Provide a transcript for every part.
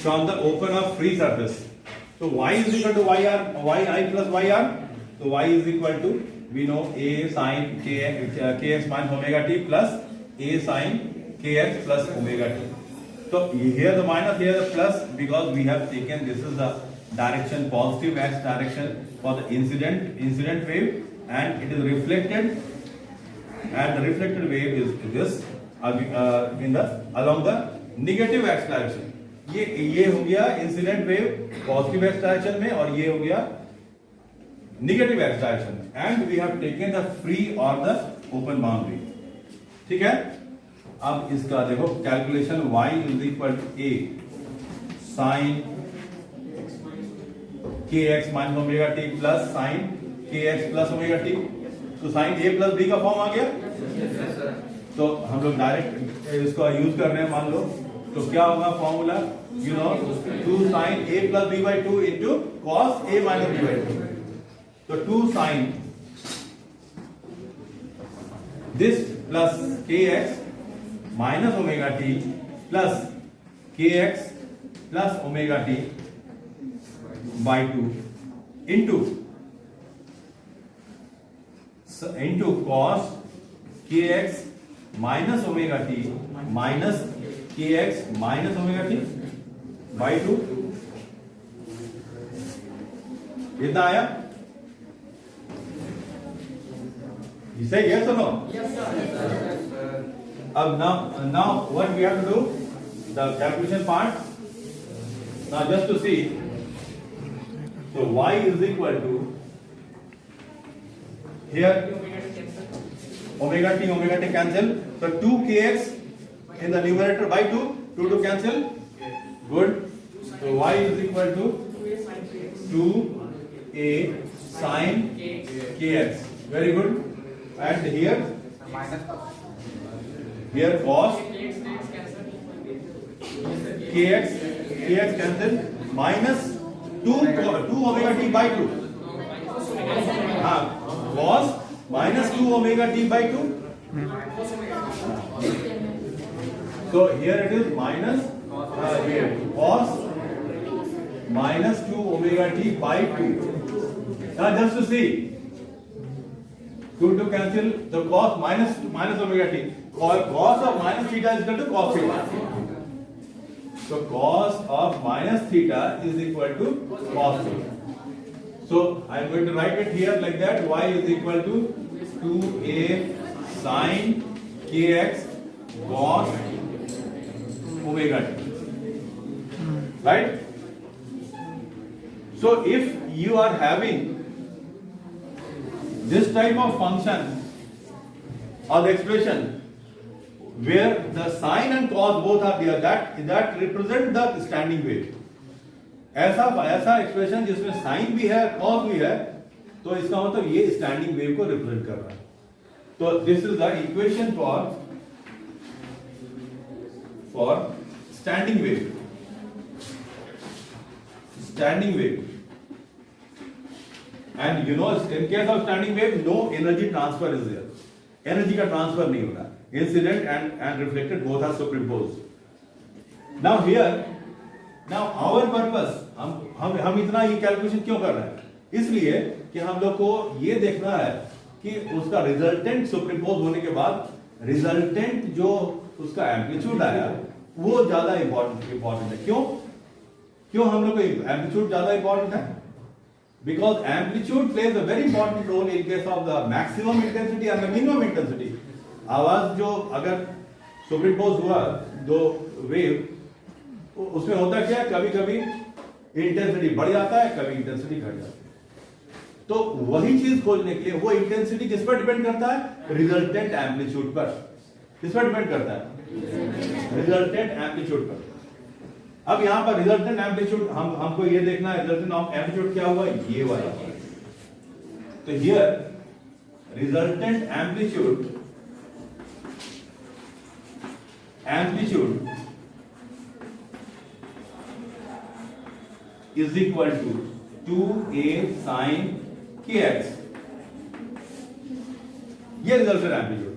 from the open or free surface. So y is equal to yi plus yr. So y is equal to, we know, a sin kx minus omega t plus a sin kx plus omega t. So here the minus, here the plus, because we have taken, this is the direction, positive x direction for the incident wave, and it is reflected, and the reflected wave is this along the negative x direction. ये हो गया incident wave positive x direction में, और ये हो गया negative x direction में, and we have taken the free और द ओपन बाउंड्री. ठीक है. अब इसका देखो calculation, y is equal to a sine kx minus omega t plus sine kx plus omega t. तो साइन a प्लस b का form आ गया. तो हम लोग डायरेक्ट इसको यूज कर रहे हैं, मान लो. तो क्या होगा formula, you know, 2 sin a plus b by 2 into cos a minus b by 2. तो 2 sin this plus kx minus omega t plus kx plus omega t by 2 into cos kx minus omega t minus kx minus omega t by 2. इतना आया. You say yes or no? Yes, sir. अब now what we have to do, the calculation part. Now just to see, so y is equal to, here omega t cancel, so 2 kx in the numerator by 2 to cancel. Good. So y is equal to 2a sin kx. Very good. And here cos kx cancel minus 2 omega t by 2. Cos minus 2 omega t by 2. So here it is minus here cos minus 2 omega t by 2. Now just to see, 2 to cancel, the cos minus omega t. Cos of minus theta is equal to cos theta. So cos of minus theta is equal to cos theta. So I am going to write it here like that. Y is equal to 2a sin kx cos omega t. Right? So if you are having this type of function or the expression where the sin and cos both are there, that represent the standing wave. ऐसा expression जिसमें sign भी है cos भी है, तो इसका मतलब ये स्टैंडिंग वेव को रिप्रेजेंट कर रहा है. तो this is the equation for standing wave. And you know, in case of standing wave, no energy transfer is there. Energy का transfer नहीं होता. Incident and reflected both are superimposed. Now our purpose, हम इतना ये calculation क्यों कर रहे हैं? इसलिए कि हम लोग को ये देखना है कि उसका रिजल्टेंट सुपरइम्पोज होने के बाद रिजल्टेंट जो उसका एम्पलीट्यूड आया वो ज्यादा इंपॉर्टेंट है. क्यों हम लोग को एम्पलीट्यूड ज्यादा इंपॉर्टेंट है? Because amplitude plays a very important role in case of the maximum intensity and the minimum intensity. आवाज जो अगर सुपरइम्पोज हुआ दो वेव, उसमें होता क्या है, कभी कभी इंटेंसिटी बढ़ जाता है, कभी इंटेंसिटी घट जाती है. तो वही चीज खोजने के लिए वो इंटेंसिटी किस पर डिपेंड करता है? रिजल्टेंट एम्पलीट्यूड पर. किस पर डिपेंड करता है? रिजल्टेंट एम्पलीट्यूड पर. अब यहां पर रिजल्टेंट एम्पलीट्यूड हमको ये देखना है, रिजल्टेंट ऑफ एम्पलीट्यूड क्या हुआ, ये वाला. तो here resultant amplitude is equal to 2a sin kx. ये रिजल्टेंट एम्पलीट्यूड.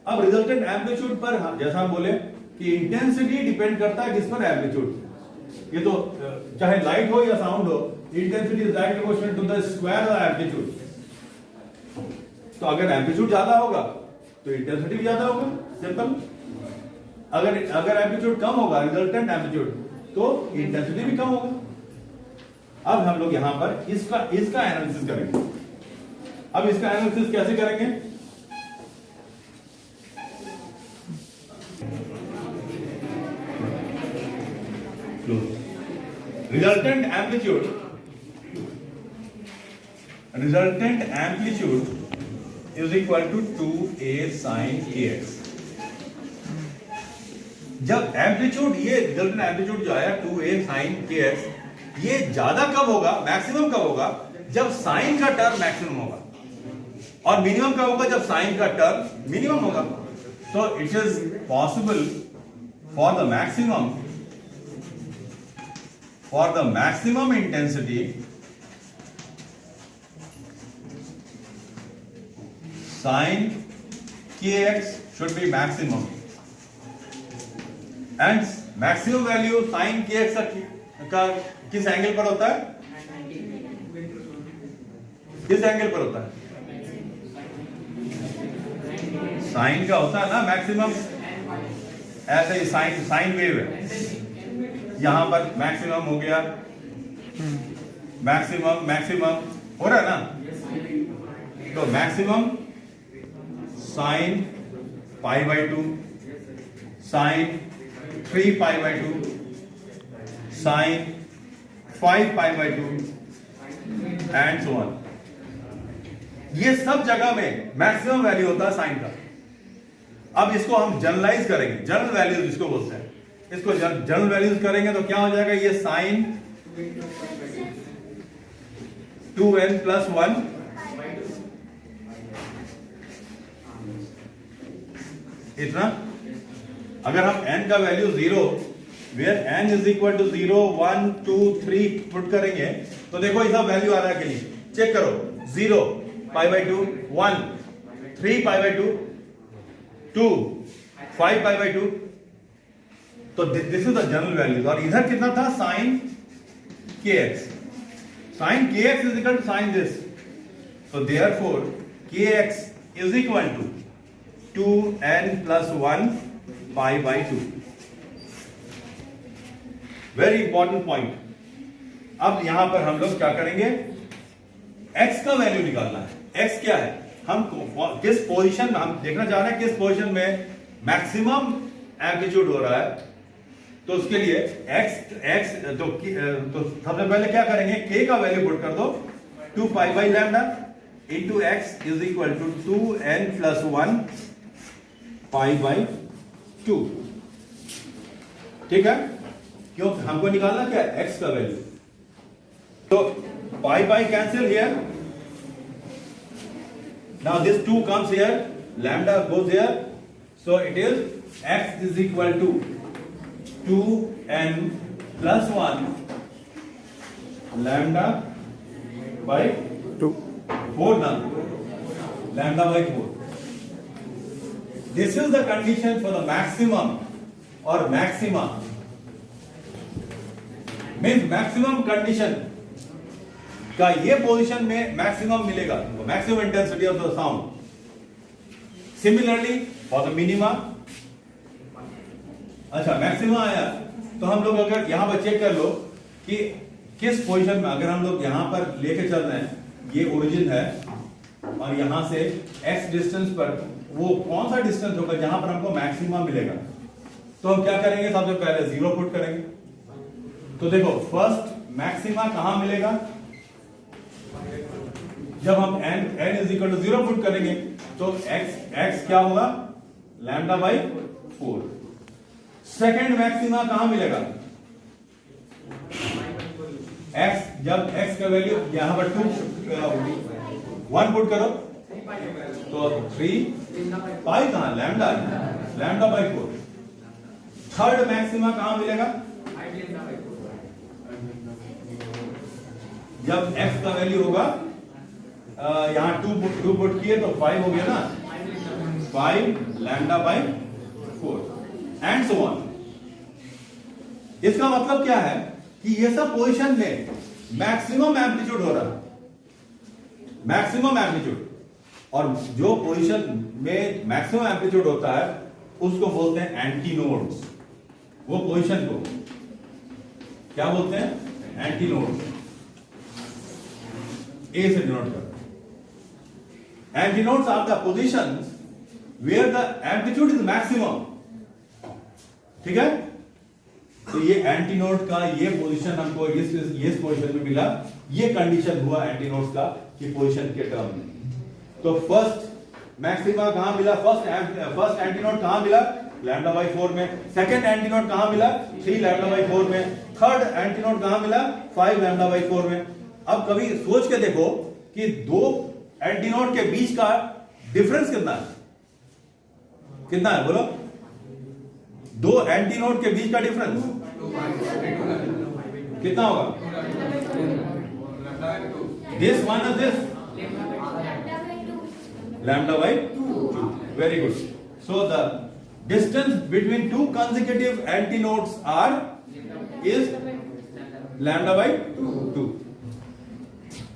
अब रिजल्टेंट एम्पलीट्यूड पर जैसा हम बोले कि इंटेंसिटी डिपेंड करता है किस पर? एम्पलीट्यूड. ये तो चाहे लाइट हो या साउंड हो, intensity is directly proportional to the square of amplitude. तो अगर एम्पलीट्यूड ज्यादा होगा तो इंटेंसिटी भी ज्यादा होगा, सिंपल। अगर एम्पलीट्यूड कम होगा, रिजल्टेंट एम्पलीट्यूड, तो इंटेंसिटी भी कम होगा। अब हम लोग यहां पर इसका एनालिसिस करेंगे। अब इसका एनालिसिस कैसे करेंगे? Resultant amplitude is equal to 2a sin kx। जब एम्पलीट्यूड, ये रिजल्टेंट एम्पलीट्यूड जो आया 2a sin kx, ये ज्यादा कब होगा, मैक्सिमम कब होगा? जब साइन का टर्म मैक्सिमम होगा। और मिनिमम कब होगा? जब साइन का टर्म मिनिमम होगा। तो it is possible for the maximum intensity sin kx should be maximum, and maximum value sin kx का किस एंगल पर होता है? किस एंगल पर होता है? साइन का होता है ना मैक्सिमम। ऐसे ही साइन वेव है, यहां पर मैक्सिमम हो गया, मैक्सिमम हो रहा है ना। तो maximum sine pi by 2, sine 3 pi by 2, sine 5 pi by 2 and so on. ये सब जगह में मैक्सिमम वैल्यू होता है साइन का। अब इसको हम जनरलाइज करेंगे, जनरल वैल्यूज इसको बोलते हैं। इसको जनरल वैल्यूज करेंगे तो क्या हो जाएगा? ये साइन 2n प्लस 1 इतना। अगर हम n का value 0, where n is equal to 0, 1, 2, 3 put करेंगे तो देखो इसका वैल्यू आ रहा है कि नहीं, चेक करो। 0 pi by 2, 1 3 pi by 2, 2 5 pi by 2। तो this is the general value. और इधर कितना था? Sine kx। Sine kx is equal to sine this. तो therefore kx is equal to 2n plus 1 pi by 2। Very important point. अब यहां पर हम लोग क्या करेंगे? x का वैल्यू निकालना है। x क्या है? हम किस पोजीशन में, हम देखना चाह रहे हैं किस पोजीशन में मैक्सिमम एम्पलीट्यूड हो रहा है। तो उसके लिए x तो सबसे पहले क्या करेंगे? k का वैल्यू पुट कर दो, 2 pi by lambda into x is equal to 2n plus 1 pi by 2। ठीक है? क्यों हमको निकालना क्या? x का वैल्यू। तो pi pi cancel here, now this 2 comes here, lambda goes here, so it is x is equal to 2n plus 1 lambda by 2 4 now, lambda by 4. This is the condition for the maximum or maxima, means maximum condition का ये position में maximum मिलेगा, maximum intensity of the sound. Similarly for the minima, अच्छा maximum आया तो हम लोग अगर यहां पर चेक कर लो कि किस पोजीशन में, अगर हम लोग यहां पर लेके चल रहे हैं, ये ओरिजिन है और यहां से x डिस्टेंस पर वो कौन सा डिस्टेंस होगा जहां पर हमको मैक्सिमम मिलेगा। तो हम क्या करेंगे? सबसे पहले 0 पुट करेंगे। तो देखो फर्स्ट मैक्सिमा कहां मिलेगा? जब हम n is equal to 0 put करेंगे तो x क्या होगा? Lambda by 4। सेकेंड मैक्सिमा कहां मिलेगा? x, जब x का वैल्यू यहां पर 1 पुट करो तो 3 पाई कहां? Lambda by 4। थर्ड मैक्सिमा कहां मिलेगा? जब x का वैल्यू होगा यहां 2 पुट किए तो 5 हो गया ना, 5 lambda by 4 and so on. इसका मतलब क्या है कि ये सब पोजीशन में मैक्सिमम एम्पलीट्यूड हो रहा है, मैक्सिमम एम्पलीट्यूड। और जो पोजीशन में मैक्सिमम एम्पलीट्यूड होता है उसको बोलते हैं एंटी नोड्स। वो पोजीशन को क्या बोलते हैं? Anti nodes. ए से डिनोट करते हैं। Antinodes are the positions where the amplitude is maximum. ठीक है, तो ये एंटी नोड का ये पोजीशन हमको इस पोजीशन में मिला। ये कंडीशन हुआ एंटी नोड्स का कि पोजीशन के टर्म में। तो फर्स्ट मैक्सिमा कहां मिला? फर्स्ट एंटी नोड कहां मिला? लैम्डा बाई 4 में। सेकंड एंटी नोड कहां मिला? 3 लैम्डा बाई 4 में। थर्ड एंटी नोड कहां मिला? 5 लैम्डा बाई 4 में। अब कभी सोच के देखो कि दो एंटी नोड के बीच का डिफरेंस कितना है? कितना है बोलो? दो एंटी नोड के बीच का डिफरेंस कितना होगा? This minus this lambda by 2. Very good. So the distance between two consecutive antinodes is lambda by 2.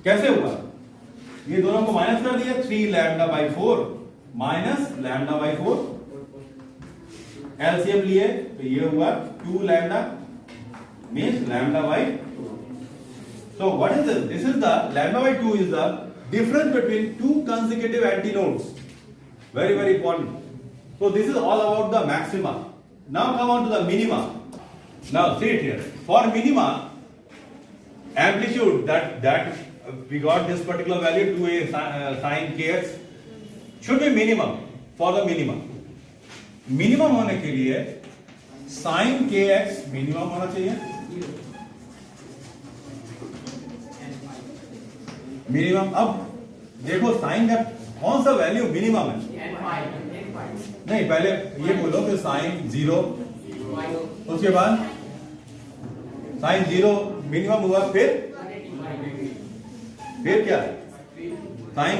कैसे होगा? ये दोनों को माइनस कर दिया। 3 lambda by 4 minus lambda by 4, LCM लिए तो ये हुआ 2 lambda means lambda by 2. So what is this? This is the lambda by 2 is the difference between two consecutive antinodes. Very, very important. So this is all about the maxima. Now come on to the minima. Now see it here. For minima, amplitude that we got this particular value 2a sin kx should be minimum for the minimum. Minimum होने के लिए sin kx minimum होना चाहिए. Minimum. अब देखो sign का कौन सा वैल्यू मिनिमम है? नहीं, पहले ये बोलो कि साइन 0, उसके बाद साइन 0 मिनिमम हुआ, फिर क्या? Sine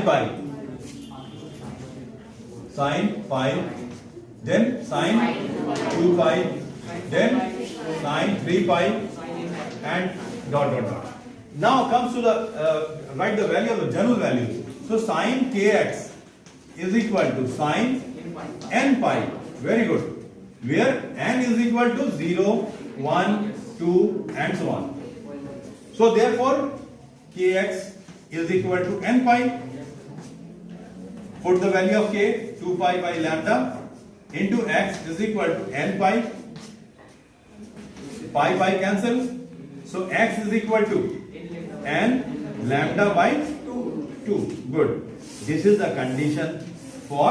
pi, then sine 2 pi, then sine 3 pi and dot. Now comes to the write the value of the general value. So sin kx is equal to sin n pi. Very good. Where n is equal to 0, 1, 2 and so on. So therefore kx is equal to n pi. Put the value of k 2 pi by lambda into x is equal to n pi. Pi cancels. So x is equal to n lambda by 2. Good. This is the condition for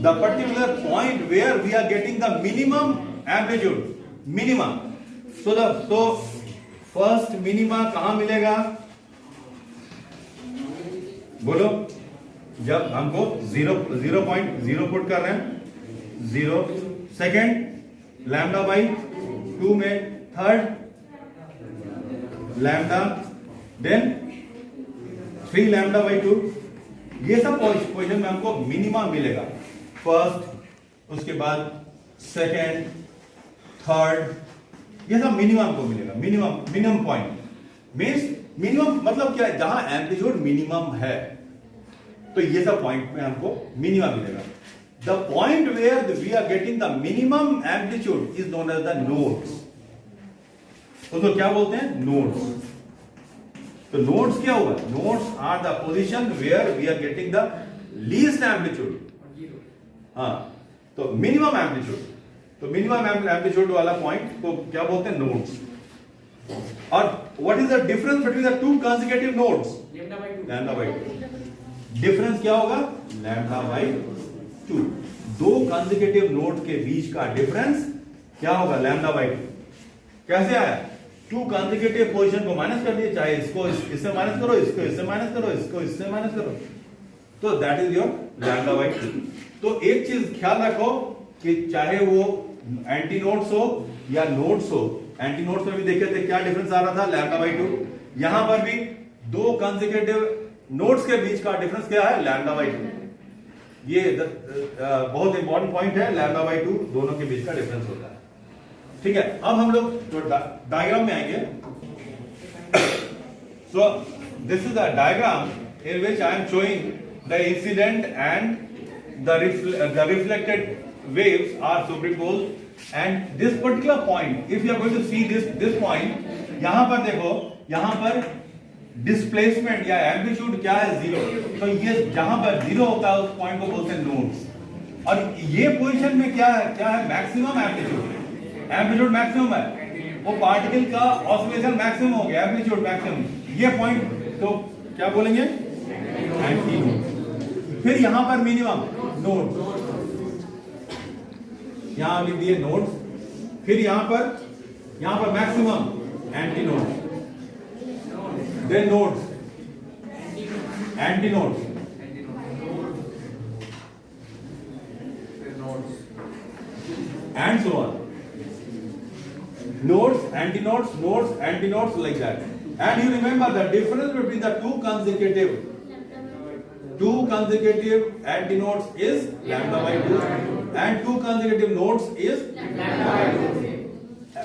the particular point where we are getting the minimum amplitude. Minimum. So first minima कहां मिलेगा? बोलो. जब हमको 0.0 put कर रहे हैं 0. Second lambda by 2 में. Third lambda, then 3 lambda by 2. ये सब पोजीशन में हमको मिनिमम मिलेगा. फर्स्ट, उसके बाद सेकेंड, थर्ड, ये सब मिनिमम को मिलेगा. मिनिमम पॉइंट मीन्स मिनिमम मतलब क्या है? जहां एम्पलीट्यूड मिनिमम है तो ये सब पॉइंट में हमको मिनिमम मिलेगा. The point where we are getting the minimum amplitude is known as the nodes. उसको क्या बोलते हैं? नोड्स. तो नोड्स क्या होगा? Nodes are the position where we are getting the least amplitude. हाँ, तो मिनिमम एम्पलीट्यूड. तो मिनिमम एम्पलीट्यूड वाला पॉइंट को क्या बोलते हैं? नोड्स. और what is the difference between the two consecutive nodes? Lambda by 2. Difference क्या होगा? Lambda by 2. दो कंसेक्यूटिव नोड के बीच का डिफरेंस क्या होगा? Lambda by 2. कैसे आया? टू कंसेक्यूटिव पोजीशन को माइनस कर दिए. चाहे इसको इससे माइनस करो, इसको इससे माइनस करो, इसको इससे माइनस करो, तो that is your lambda by 2. तो एक चीज ख्याल रखो कि चाहे वो एंटी नोड्स हो या नोड्स हो, एंटी नोड्स में भी देखे थे क्या डिफरेंस आ रहा था? Lambda by 2. यहां पर भी दो कंसेक्यूटिव नोड्स के बीच का डिफरेंस क्या है? Lambda by 2. ये बहुत इंपॉर्टेंट पॉइंट है. लैम्डा बाई 2 दोनों के बीच का डिफरेंस होता है. ठीक है, अब हम लोग जो डायग्राम में आएंगे. So this is a diagram in which I am showing the incident and the reflected waves are superimposed, and this particular point, if you are going to see this point, यहाँ पर देखो, यहाँ पर displacement या amplitude क्या है, zero. तो ये जहां पर जीरो होता है उस पॉइंट को बोलते हैं नोड्स. और ये पोजीशन में क्या है मैक्सिमम एम्पलीट्यूड. एम्पलीट्यूड मैक्सिमम है, वो पार्टिकल का ऑसिलेशन मैक्सिमम हो गया, एम्पलीट्यूड मैक्सिमम. ये पॉइंट तो क्या बोलेंगे, एंटी नोड. फिर यहां पर मिनिमम नोड, यहां लिख दिए नोड. फिर यहां पर maximum anti node. Then nodes, antinodes, and so on. Nodes, antinodes, like that. And you remember the difference between the two consecutive antinodes is lambda by 2, and two consecutive nodes is lambda by 2.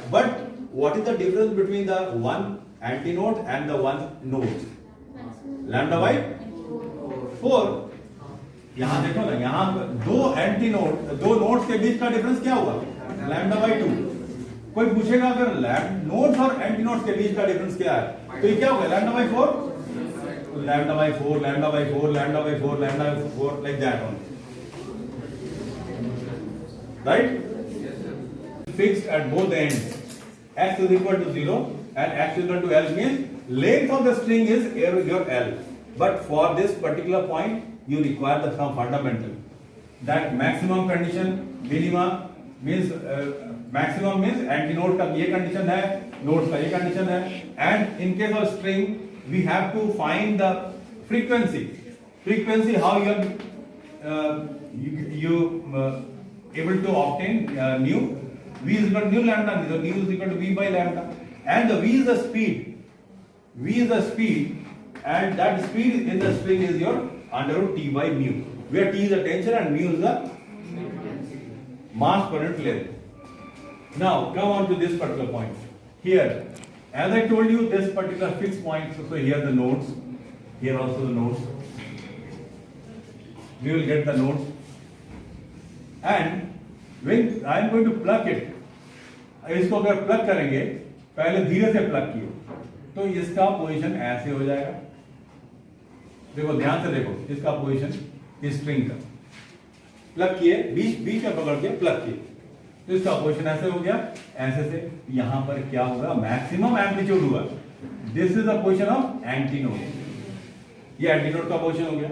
But what is the difference between the one antinode and the one node? Lambda by 4. यहां देखो ना, यहां दो nodes के बीच का difference क्या हुआ, lambda by 2. कोई पूछेगा अगर नोड्स और एंटीनोड्स के बीच का डिफरेंस क्या है, तो ये क्या होगा, lambda by 4, lambda by 4, lambda by 4, lambda by 4, lambda by 4, like that only. Right? Fixed at both ends. X is equal to 0 and X is equal to L means length of the string is your L. But for this particular point, you require some fundamental. That maximum condition, minima means maximum means antinode का ये condition है, nodes का ये condition है. And in case of string, we have to find the frequency. Frequency how you able to obtain nu. V is equal to nu lambda, so nu is equal to V by lambda, and the V is the speed, and that speed in the string is your under root T by mu, where T is the tension and mu is the mass per unit length. Now come on to this particular point. Here, as I told you, this particular fixed point, so here the nodes, here also the nodes. We will get the nodes, and when I am going to plug it, इसको अगर plug करेंगे, पहले धीरे से plug किए तो इसका position ऐसे हो जाएगा. देखो ध्यान से देखो, इसका पोजीशन इस स्ट्रिंग का प्लग किए, बीच में पकड़ के प्लग किए तो इसका पोजीशन ऐसे हो गया, ऐसे से. यहां पर क्या होगा, मैक्सिमम एम्पलीट्यूड हुआ. This is the position of antinode. ये एंटीनोड का पोजीशन हो गया.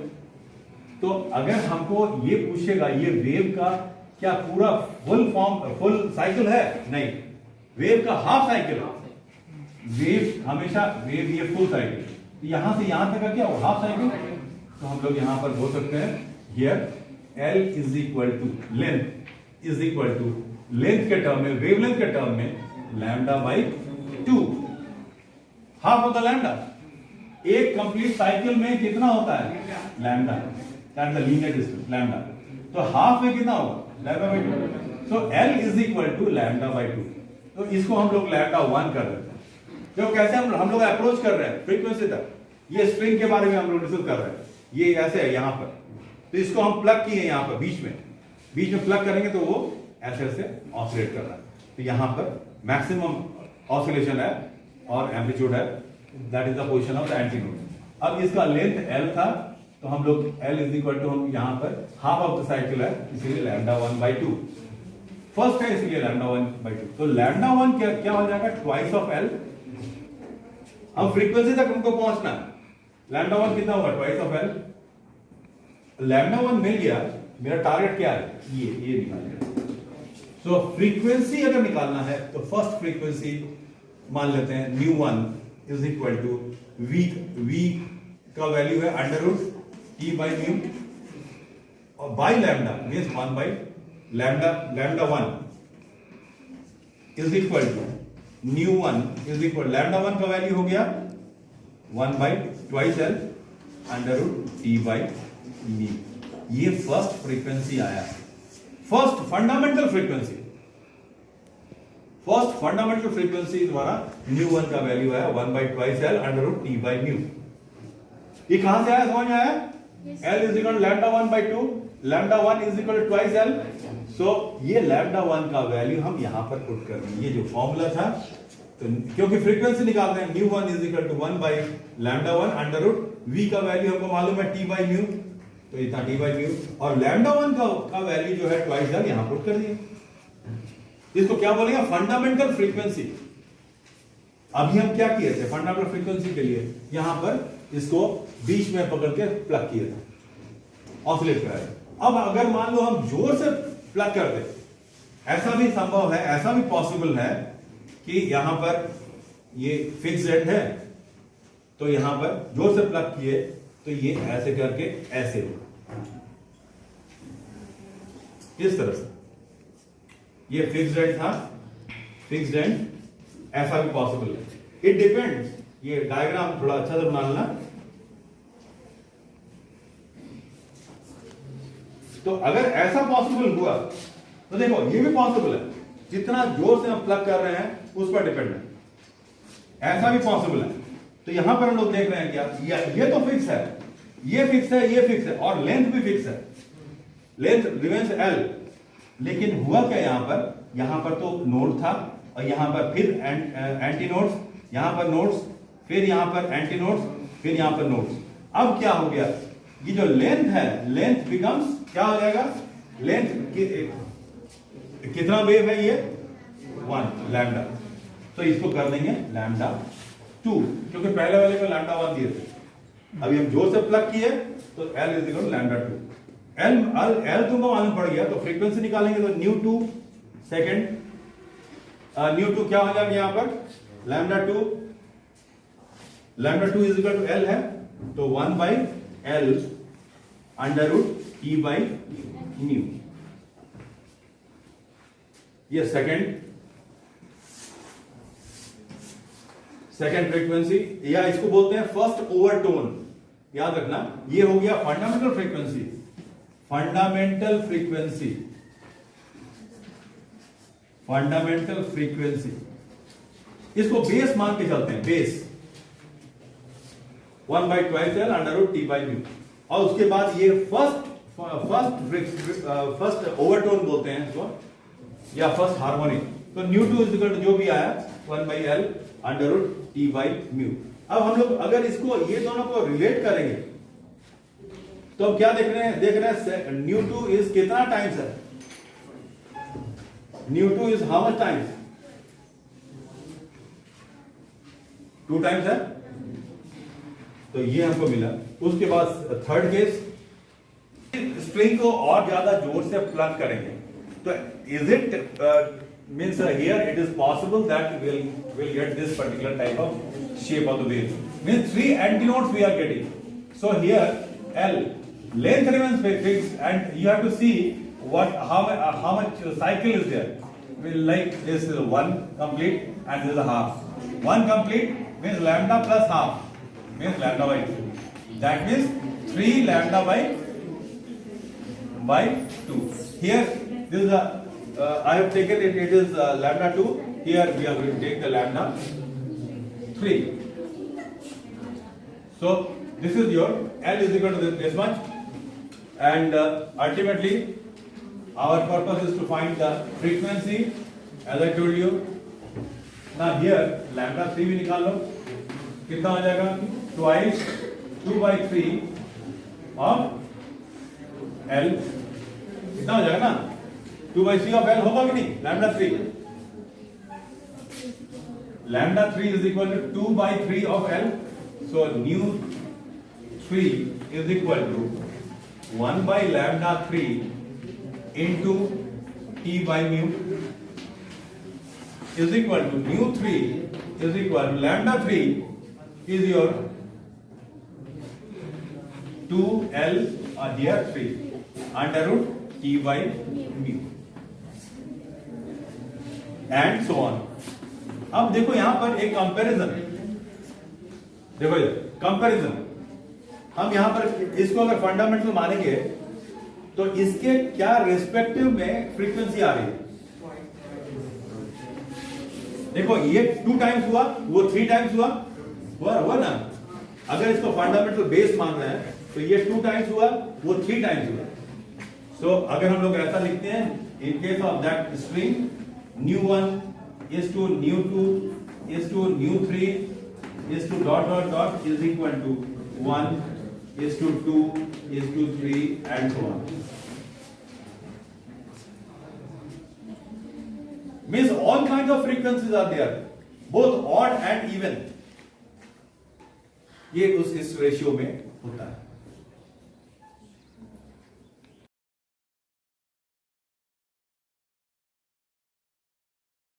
तो अगर हमको ये पूछेगा ये वेव का क्या पूरा फुल साइकिल है, नहीं, वेव का हाफ साइकिल. वेव हमेशा ये फुल साइकिल, यहां से यहां तक का क्या हो, हाफ साइकिल. तो हम लोग यहां पर बोल सकते हैं here L is equal to length is equal to length के टर्म में, वेवलेंथ के टर्म में lambda by 2, half of the lambda. एक कंप्लीट साइकिल में कितना होता है, lambda, that the linear distance lambda. तो हाफ में कितना होगा, lambda by 2. So L is equal to lambda by 2. तो इसको हम लोग लैम्डा 1 कर देते हैं. जो कैसे हम लोग अप्रोच कर रहे हैं फ्रीक्वेंसी तक, ये स्ट्रिंग के बारे में हम लोग डिस्कस कर रहे हैं. ये ऐसे है यहां पर, तो इसको हम प्लग किए यहां पर बीच में प्लग करेंगे तो वो ऐसे ऑसिलेट कर रहा है. तो यहां पर मैक्सिमम ऑसिलेशन है और एम्पलीट्यूड है, that is the position of the antinode. अब इसका लेंथ L था, तो हम लोग L इज इक्वल टू, हम यहां पर हाफ ऑफ द साइकिल है, इसलिए लैम्डा 1 बाई 2 फर्स्ट है, इसलिए लैम्डा 1 बाई 2. तो लैम्डा 1 क्या हो जाएगा, ट्वाइस ऑफ L. अब फ्रीक्वेंसी तक हमको पहुंचना है. लैम्डा 1 कितना होगा, ट्वाइस ऑफ L. लैम्डा 1 मिल गया, मेरा टारगेट क्या है, ये निकालना. सो फ्रीक्वेंसी अगर निकालना है तो फर्स्ट फ्रीक्वेंसी मान लेते हैं nu 1 is equal to v का वैल्यू है under root T by mu और by lambda means 1 by lambda 1 is equal to nu 1 is equal, lambda 1 का वैल्यू हो गया 1 by twice L under root T by mu. ये first frequency आया, first fundamental frequency. First fundamental frequency तुम्हारा nu one का value है 1/2L under root T by mu. ये कहां से आया, समझ में आया? L is equal lambda 1/2, lambda 1 is equal to 2L। So ये लैम्डा 1 का वैल्यू हम यहां पर पुट कर देंगे, ये जो फॉर्मूला था, तो क्योंकि फ्रीक्वेंसी निकालते हैं nu 1 is equal to 1/λ1 under root v का वैल्यू हमको मालूम है t बाई म्यू, तो इतना t बाई म्यू, और लैम्डा 1 का वैल्यू जो है 2L यहां पुट कर दिए। इसको क्या बोलेंगे, फंडामेंटल फ्रीक्वेंसी। अभी हम क्या किए थे फंडामेंटल फ्रीक्वेंसी के लिए, यहां पर इसको बीच में पकड़ के प्लग किए थे, ऑसिलेट कराए। अब अगर मान लो हम जोर से प्लग कर दे, ऐसा भी संभव है, ऐसा भी पॉसिबल है कि यहां पर ये फिक्स एंड है, तो यहां पर जोर से प्लग किए तो ये ऐसे करके ऐसे हो, इस तरह से ये फिक्स्ड एंड था, फिक्स्ड एंड, ऐसा भी पॉसिबल है। इट डिपेंड्स, ये डायग्राम थोड़ा अच्छा से बना लेना। तो अगर ऐसा पॉसिबल हुआ तो देखो ये भी पॉसिबल है, जितना जोर से हम प्लग कर रहे हैं उस पर डिपेंड है, ऐसा भी पॉसिबल है। तो यहां पर हम लोग देख रहे हैं क्या, ये तो फिक्स है, ये फिक्स है, ये फिक्स है, और लेंथ भी फिक्स है, लेंथ रिमेंस L। लेकिन हुआ क्या यहां पर तो नोड था, और यहां पर फिर एंटी नोड्स, यहां पर नोड्स, फिर यहां पर एंटी नोड्स, फिर यहां पर नोड्स। अब क्या हो गया, ये जो लेंथ है, लेंथ बिकम्स क्या हो जाएगा, लेंथ कितना वेव है ये 1 लैम्डा, तो इसको कर देंगे लैम्डा 2, क्योंकि पहले वाले को लैम्डा 1 दिए थे। अभी हम जोर से प्लग किए तो L is equal lambda 2। L तुमको मालूम पड़ गया, तो फ्रीक्वेंसी निकालेंगे तो न्यू 2 सेकेंड, न्यू 2 क्या हो जाएगा, यहां पर lambda 2 is equal to L है, तो 1/L under root E by nu. ये सेकेंड फ्रीक्वेंसी, या इसको बोलते हैं फर्स्ट ओवरटोन। याद रखना, ये हो गया fundamental frequency, fundamental frequency, fundamental frequency. इसको बेस मान के चलते हैं, base 1/2L under root T by mu. और उसके बाद ये फर्स्ट ओवरटोन बोलते हैं इसको, या फर्स्ट हार्मोनिक। तो न्यू 2 इज इक्वल टू जो भी आया 1/L under root T by mu. अब हम लोग अगर इसको ये दोनों को रिलेट करेंगे तो हम क्या देख रहे हैं न्यू 2 इज कितना टाइम्स है, new 2 is how much times, 2 times है, तो ये हमको मिला। उसके बाद थर्ड केस, स्प्रिंग को और ज्यादा जोर से प्लग करेंगे, तो is it means here it is possible that we'll get this particular type of shape of the wave, means 3 antinodes we are getting. So here L length remains fixed, and you have to see how much cycle is there. Like this is 1 complete and this is a half. 1 complete means lambda plus half means lambda by 2. That means 3 lambda by 2. Here this is a I have taken it is lambda 2. Here we are going to take the lambda 3. So this is your L is equal to this much, and ultimately our purpose is to find the frequency, as I told you. Now here lambda 3 भी निकाल लो, कितना हो जाएगा, twice 2/3 of L, कितना हो जाएगा ना, 2/3 of L होगा कि नहीं, lambda 3, lambda 3 is equal to 2/3 of L. So nu 3 is equal to 1/λ3 into T by mu is equal to nu 3 is equal to lambda 3 is your 2L here 3 under root T by mu and so on. अब देखो यहां पर एक comparison, देखो comparison, हम यहां पर इसको अगर फंडामेंटल मानेंगे तो इसके क्या रिस्पेक्टिव में फ्रीक्वेंसी आ रही है, देखो ये 2 टाइम्स हुआ, वो 3 टाइम्स हुआ ना। अगर इसको फंडामेंटल बेस मान रहे हैं तो ये 2 टाइम्स हुआ, वो 3 टाइम्स हुआ। सो अगर हम लोग ऐसा लिखते हैं, in case of that string, new1 is to new2 is to new3 is to dot dot dot is equal to 1 is to 2 is to 3 and so on. Means all kinds of frequencies are there, both odd and even. ये इस ratio में होता है।